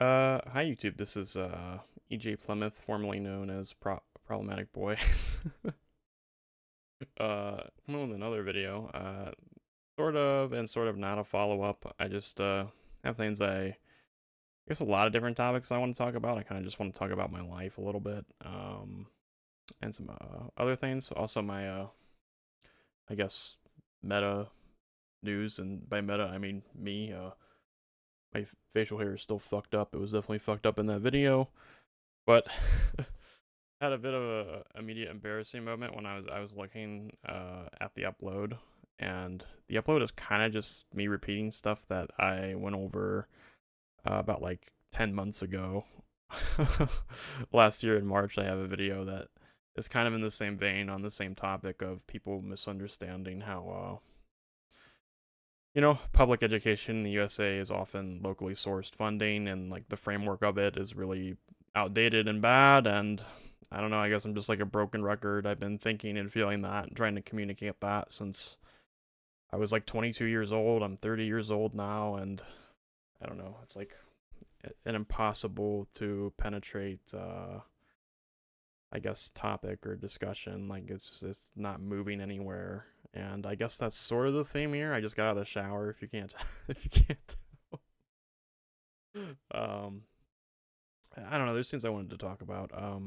Hi YouTube. This is EJ Plymouth, formerly known as Problematic Boy. I'm with another video. Sort of and sort of not a follow-up. I just have things I guess a lot of different topics I want to talk about. I kind of just want to talk about my life a little bit. And some other things. Also my I guess meta news, and by meta I mean me. My facial hair is still fucked up. It was definitely fucked up in that video, but had a bit of a immediate embarrassing moment when I was looking at the upload, and the upload is kind of just me repeating stuff that I went over about like 10 months ago. Last year in March, I have a video that is kind of in the same vein, on the same topic of people misunderstanding how public education in the USA is often locally sourced funding, and like the framework of it is really outdated and bad. And I don't know, I guess I'm just like a broken record. I've been thinking and feeling that and trying to communicate that since I was like 22 years old. I'm 30 years old now, and I don't know, it's like an impossible to penetrate I guess topic or discussion. Like it's not moving anywhere. And I guess that's sort of the theme here. I just got out of the shower. If you can't, if you can't, um, I don't know. There's things I wanted to talk about. I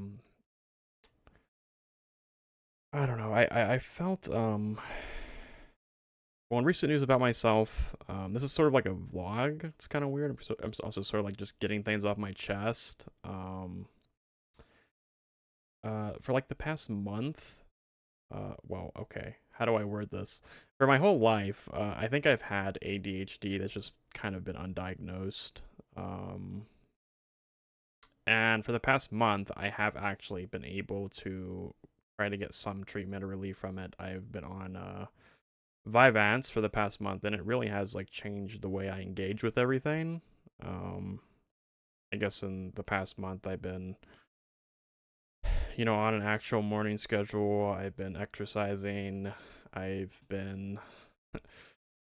don't know. I felt well, in recent news about myself. This is sort of like a vlog. It's kind of weird. I'm also sort of like just getting things off my chest. For like the past month. Well, okay. How do I word this? For my whole life, I think I've had ADHD that's just kind of been undiagnosed. Um, and for the past month, I have actually been able to try to get some treatment or relief from it. I've been on Vyvanse for the past month, and it really has like changed the way I engage with everything. Um, I guess in the past month, I've been on an actual morning schedule. I've been exercising. I've been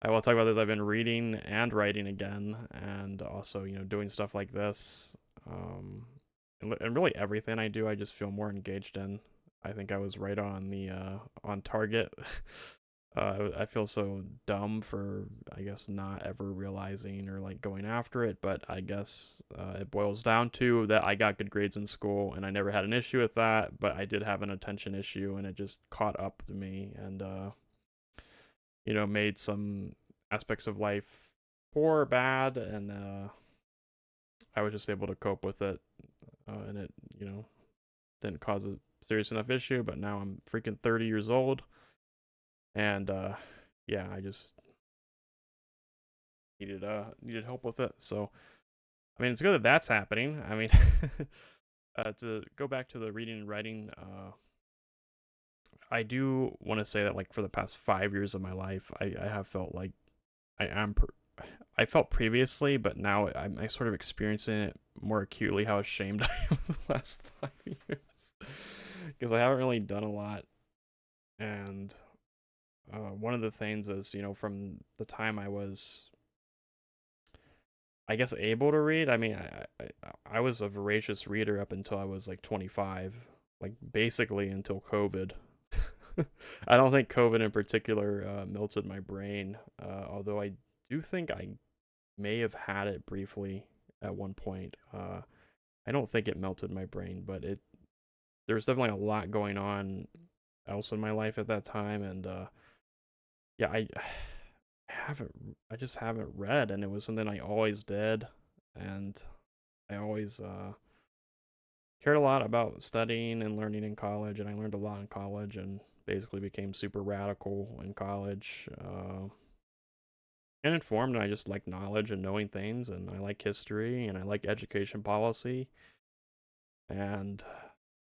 I will talk about this. I've been reading and writing again, and also, doing stuff like this. Um, and really everything I do, I just feel more engaged in. I think I was right on the on target. I feel so dumb for, I guess, not ever realizing or like going after it, but I guess it boils down to that I got good grades in school and I never had an issue with that, but I did have an attention issue, and it just caught up to me, and made some aspects of life poor or bad, and I was just able to cope with it, and it, didn't cause a serious enough issue. But now I'm freaking 30 years old, and yeah, I just needed help with it. So I mean, it's good that that's happening. I mean, to go back to the reading and writing, I do want to say that like for the past 5 years of my life, I have felt like I am I felt previously, but now I'm sort of experiencing it more acutely how ashamed I am of the last 5 years, because I haven't really done a lot. And one of the things is, from the time I was, I guess, able to read. I mean, I was a voracious reader up until I was like 25, like basically until COVID. I don't think COVID in particular melted my brain, although I do think I may have had it briefly at one point. I don't think it melted my brain, but there was definitely a lot going on else in my life at that time, and yeah, I just haven't read, and it was something I always did, and I always cared a lot about studying and learning in college, and I learned a lot in college, and basically became super radical in college. And informed, and I just like knowledge and knowing things, and I like history, and I like education policy, and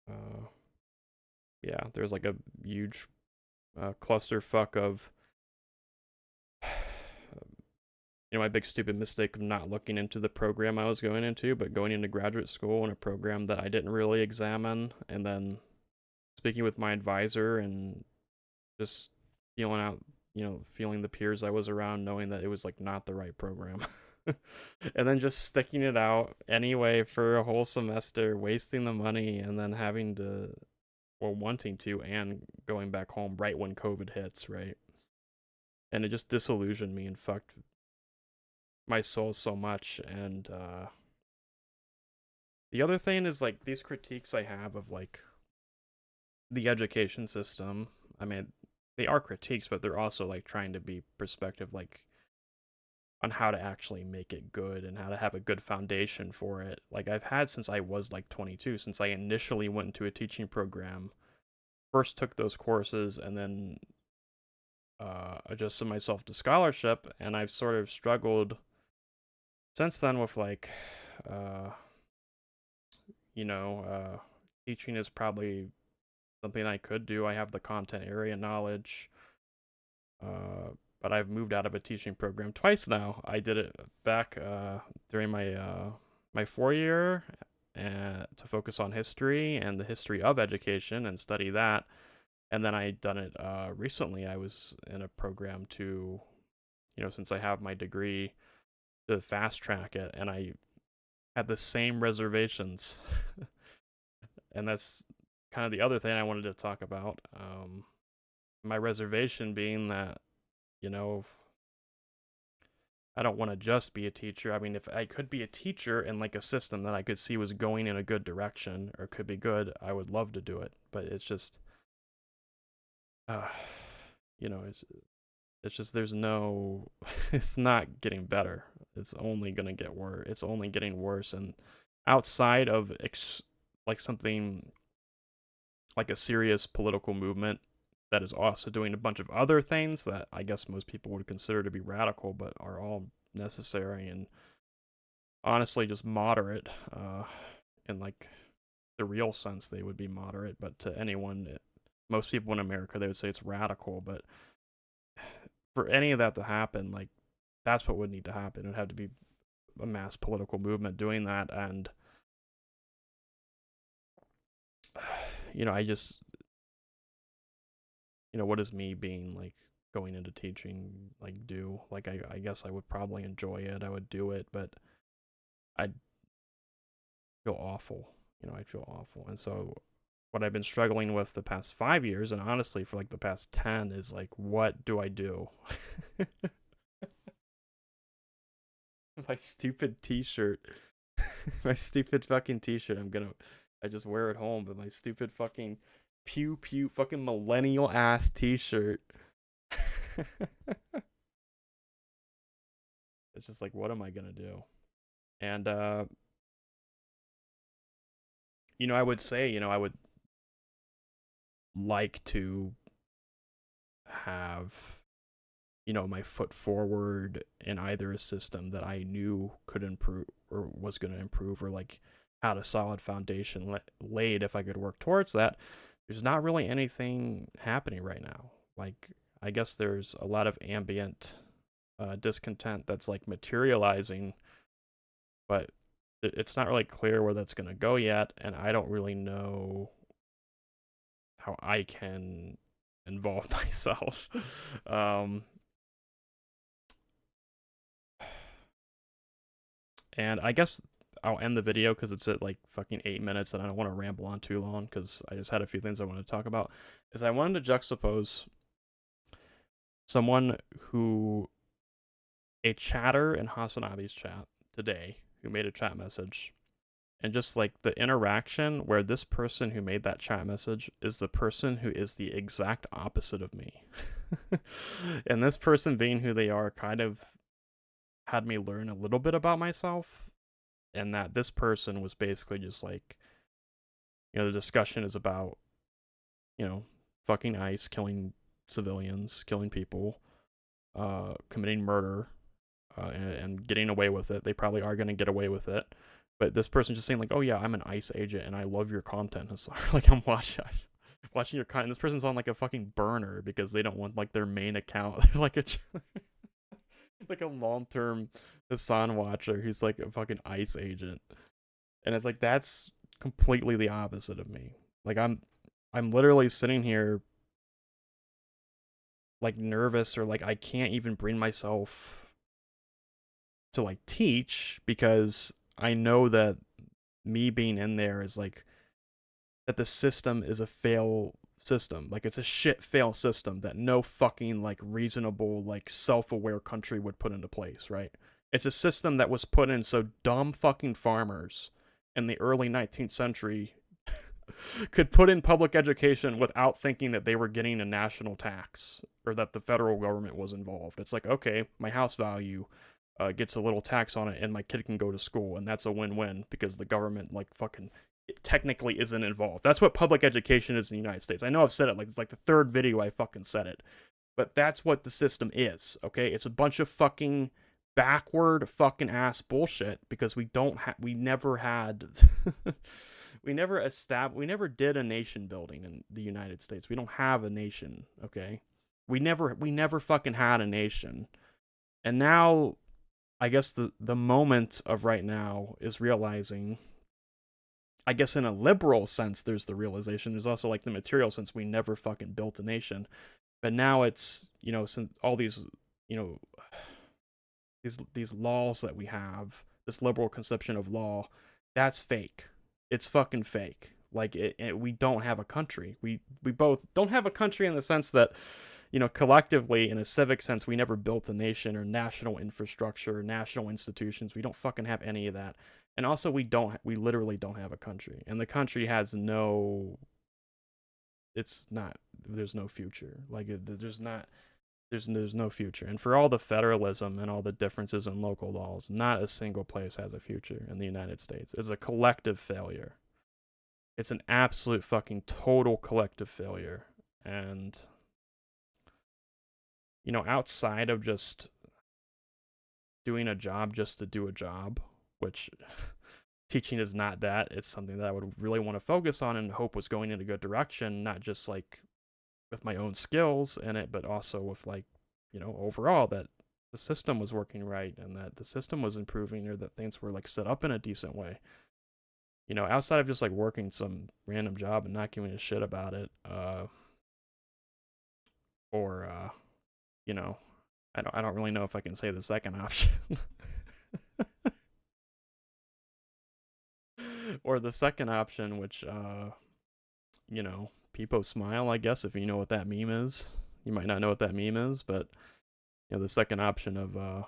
uh, yeah, there's like a huge clusterfuck of my big stupid mistake of not looking into the program I was going into, but going into graduate school in a program that I didn't really examine, and then speaking with my advisor and just feeling out, feeling the peers I was around, knowing that it was like not the right program. And then just sticking it out anyway for a whole semester, wasting the money, and then having to, well, wanting to, and going back home right when COVID hits, right? And it just disillusioned me and fucked my soul so much. And the other thing is like these critiques I have of like the education system. I mean, they are critiques, but they're also like trying to be perspective, like on how to actually make it good and how to have a good foundation for it. Like I've had since I was like 22, since I initially went into a teaching program, first took those courses, and then adjusted myself to scholarship, and I've sort of struggled since then with like, uh, you know, teaching is probably something I could do. I have the content area knowledge, uh, but I've moved out of a teaching program twice now. I did it back during my 4 year to focus on history and the history of education and study that. And then I done it recently. I was in a program to, since I have my degree, to fast track it, and I had the same reservations. And that's kind of the other thing I wanted to talk about. My reservation being that, you know, I don't want to just be a teacher. I mean, if I could be a teacher in like a system that I could see was going in a good direction or could be good, I would love to do it. But it's just, uh, you know, it's just there's no, it's not getting better. It's only gonna get worse. It's only getting worse. And outside of like something like a serious political movement that is also doing a bunch of other things that I guess most people would consider to be radical, but are all necessary and honestly just moderate. In like the real sense, they would be moderate, but to anyone, most people in America, they would say it's radical. But for any of that to happen, like that's what would need to happen. It would have to be a mass political movement doing that, and I just, what does me being like going into teaching like do? Like I guess I would probably enjoy it. I would do it, but I'd feel awful. I'd feel awful. And so what I've been struggling with the past 5 years, and honestly for like the past 10, is like, what do I do? My stupid t-shirt. My stupid fucking t-shirt. I just wear it home, but my stupid fucking pew pew fucking millennial ass t-shirt. It's just like, what am I gonna do? And I would say, I would like to have, my foot forward in either a system that I knew could improve or was going to improve, or like had a solid foundation laid if I could work towards that. There's not really anything happening right now. Like, I guess there's a lot of ambient discontent that's like materializing, but it's not really clear where that's going to go yet, and I don't really know how I can involve myself. um, and I guess I'll end the video because it's at like fucking 8 minutes, and I don't want to ramble on too long because I just had a few things I wanted to talk about. Is I wanted to juxtapose someone who, a chatter in Hasanabi's chat today, who made a chat message, and just like the interaction where this person who made that chat message is the person who is the exact opposite of me. And this person being who they are kind of had me learn a little bit about myself, and that this person was basically just like, the discussion is about, fucking ICE, killing civilians, killing people, committing murder, and getting away with it. They probably are going to get away with it. But this person just saying like, "Oh yeah, I'm an ICE agent and I love your content." It's like I'm watching your content. This person's on like a fucking burner because they don't want like their main account like a like a long-term Hassan watcher who's like a fucking ICE agent. And it's like that's completely the opposite of me. Like I'm literally sitting here like nervous, or like I can't even bring myself to like teach, because I know that me being in there is like that the system is a fail system. Like it's a shit fail system that no fucking like reasonable like self-aware country would put into place, right? It's a system that was put in so dumb fucking farmers in the early 19th century could put in public education without thinking that they were getting a national tax or that the federal government was involved. It's like, okay, my house value gets a little tax on it and my kid can go to school, and that's a win-win because the government like fucking technically isn't involved. That's what public education is in the United States. I know I've said it like it's like the third video I fucking said it, but that's what the system is. Okay, it's a bunch of fucking backward fucking ass bullshit because we never had we never did a nation building in the United States. We don't have a nation. Okay, we never fucking had a nation, and now I guess the moment of right now is realizing, I guess in a liberal sense, there's the realization. There's also like the material sense. We never fucking built a nation, but now it's, since all these, you know, these laws that we have, this liberal conception of law, that's fake. It's fucking fake. Like we don't have a country. We both don't have a country in the sense that, collectively in a civic sense, we never built a nation or national infrastructure, or national institutions. We don't fucking have any of that. And also we literally don't have a country. And the country has there's no future. Like there's no future. And for all the federalism and all the differences in local laws, not a single place has a future in the United States. It's a collective failure. It's an absolute fucking total collective failure. And outside of just doing a job just to do a job, which teaching is not that. It's something that I would really want to focus on and hope was going in a good direction, not just like with my own skills in it, but also with like, overall that the system was working right and that the system was improving, or that things were like set up in a decent way. Outside of just like working some random job and not giving a shit about it, or I don't really know if I can say the second option. Or the second option, which Peepo Smile, I guess, if you know what that meme is. You might not know what that meme is, but the second option of I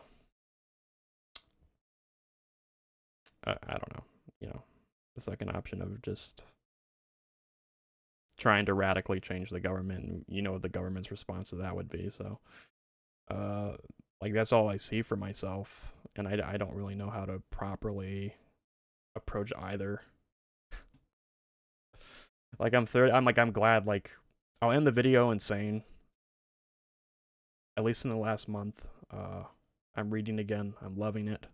don't know, the second option of just trying to radically change the government, and what the government's response to that would be. So like that's all I see for myself, and I don't really know how to properly approach either. Like I'm glad, like I'll end the video and saying, at least in the last month, I'm reading again. I'm loving it.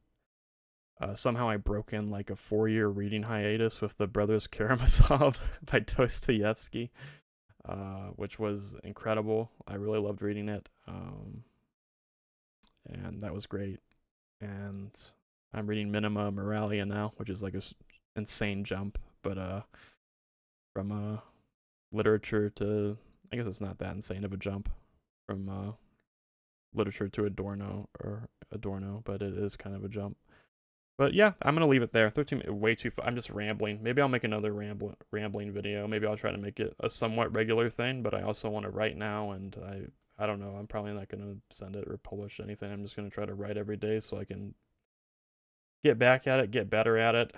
Somehow I broke in like a 4-year reading hiatus with the Brothers Karamazov by Dostoevsky, which was incredible. I really loved reading it, and that was great. And I'm reading Minima Moralia now, which is like a insane jump, but from literature to, I guess it's not that insane of a jump from literature to Adorno, but it is kind of a jump. But yeah, I'm gonna leave it there. 13 way too. I'm just rambling. Maybe I'll make another rambling video. Maybe I'll try to make it a somewhat regular thing. But I also want to write now, and I don't know. I'm probably not gonna send it or publish anything. I'm just gonna try to write every day so I can get back at it, get better at it,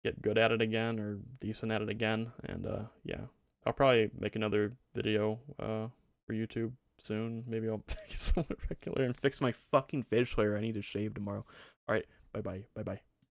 get good at it again, or decent at it again. And yeah, I'll probably make another video for YouTube soon. Maybe I'll be somewhat regular and fix my fucking facial hair. I need to shave tomorrow. All right, bye bye.